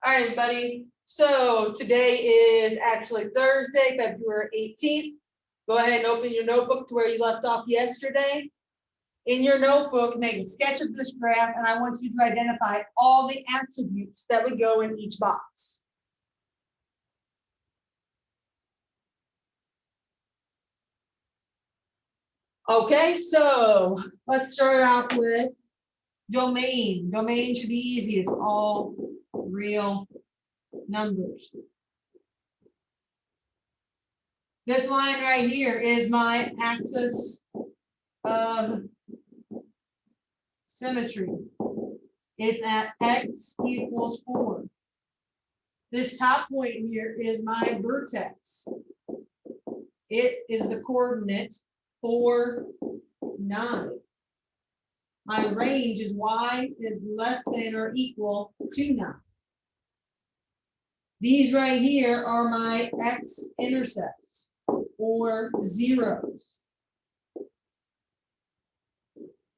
All right, everybody. So today is actually Thursday, February 18th. Go ahead and open your notebook to where you left off yesterday. In your notebook, make a sketch of this graph, and I want you to identify all the attributes that would go in each box. Okay, so let's start off with domain. Domain should be easy. It's all real numbers. This line right here is my axis of symmetry. It's at x equals 4. This top point here is my vertex. It is the coordinate 4, 9. My range is y is less than or equal to 9. These right here are my x-intercepts, or zeros.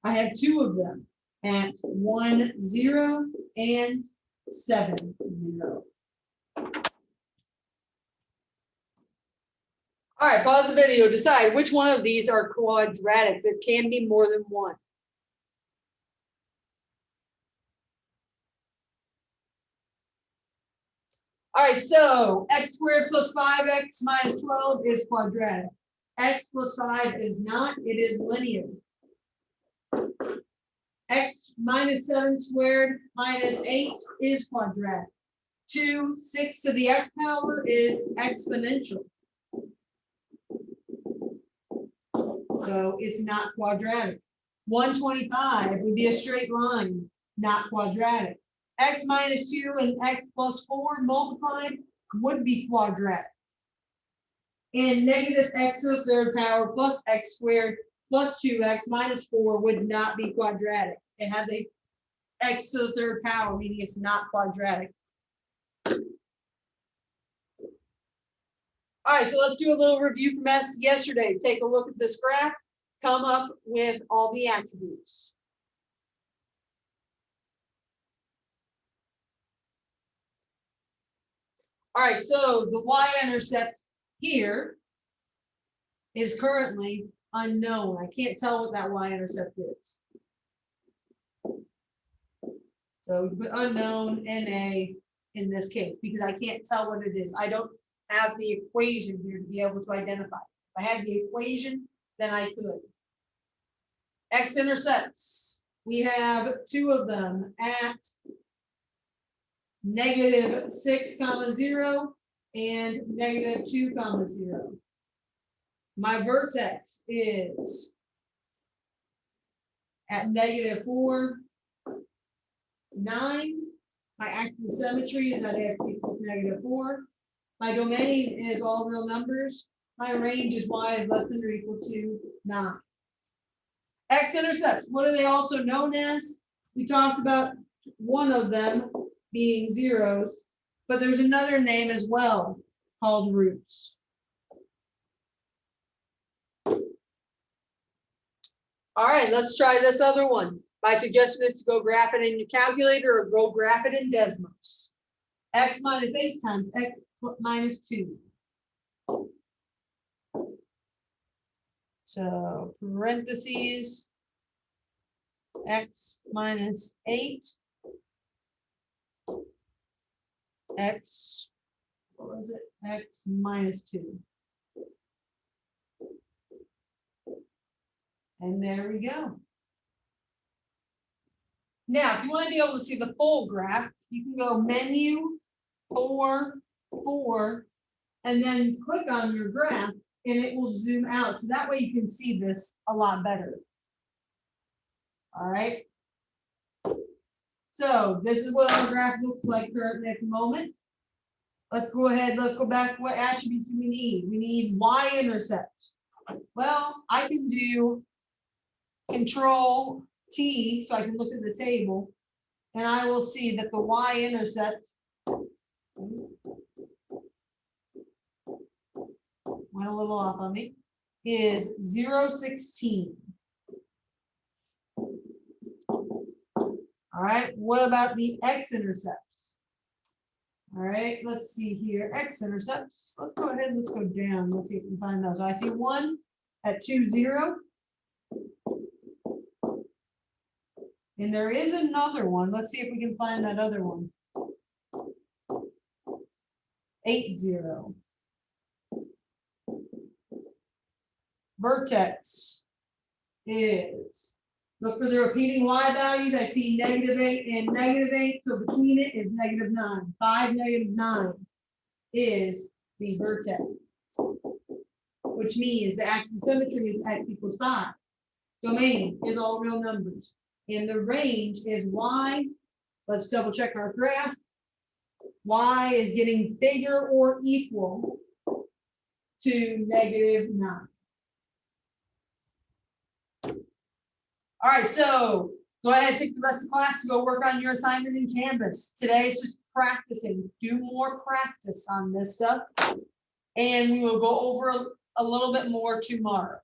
I have 2 of them at 1, 0 and 7, 0. All right, pause the video. Decide which one of these are quadratic. There can be more than one. All right, so x squared plus 5x minus 12 is quadratic. X plus 5 is not, it is linear. X minus 7 squared minus 8 is quadratic. 2, 6 to the x power is exponential. So it's not quadratic. 125 would be a straight line, not quadratic. X minus 2 and x plus 4 multiplied would be quadratic. And negative x to the third power plus x squared plus 2x minus 4 would not be quadratic. It has a x to the third power, meaning it's not quadratic. All right, so let's do a little review from yesterday. Take a look at this graph, come up with all the attributes. All right, so the y-intercept here is currently unknown. I can't tell what that y-intercept is. So we put unknown NA in this case because I can't tell what it is. I don't have the equation here to be able to identify. If I had the equation, then I could. X-intercepts. We have 2 of them at negative 6, 0 and negative 2, 0. My vertex is at negative 4, 9. My axis of symmetry is at x equals negative 4. My domain is all real numbers. My range is y is less than or equal to 9. X-intercepts, what are they also known as? We talked about one of them being zeros, but there's another name as well called roots. All right, let's try this other one. My suggestion is to go graph it in your calculator or go graph it in Desmos. X minus 8 times x minus 2. So parentheses, x minus 8, x, what was it? X minus 2. And there we go. Now, if you want to be able to see the full graph, you can go menu, 4, 4, and then click on your graph, and it will zoom out. So that way you can see this a lot better. All right. So this is what our graph looks like currently at the moment. Let's go ahead. Let's go back. What attributes do we need? We need y-intercept. Well, I can do Control T so I can look at the table, and I will see that the y-intercept went a little off on me, is 0, 16. All right, what about the x-intercepts? All right, let's see here, x-intercepts, let's go ahead and let's go down, let's see if we can find those. I see 1 at 2, 0. And there is another one, let's see if we can find that other one. 8, 0. Vertex is, look for the repeating y values. I see -8 and -8, so between it is -9. 5, -9 is the vertex, which means the axis of symmetry is x equals 5. Domain is all real numbers. And the range is y. Let's double check our graph. Y is getting bigger or equal to -9. All right, so go ahead and take the rest of the class to go work on your assignment in Canvas. Today it's just practicing. Do more practice on this stuff. And we will go over a little bit more tomorrow.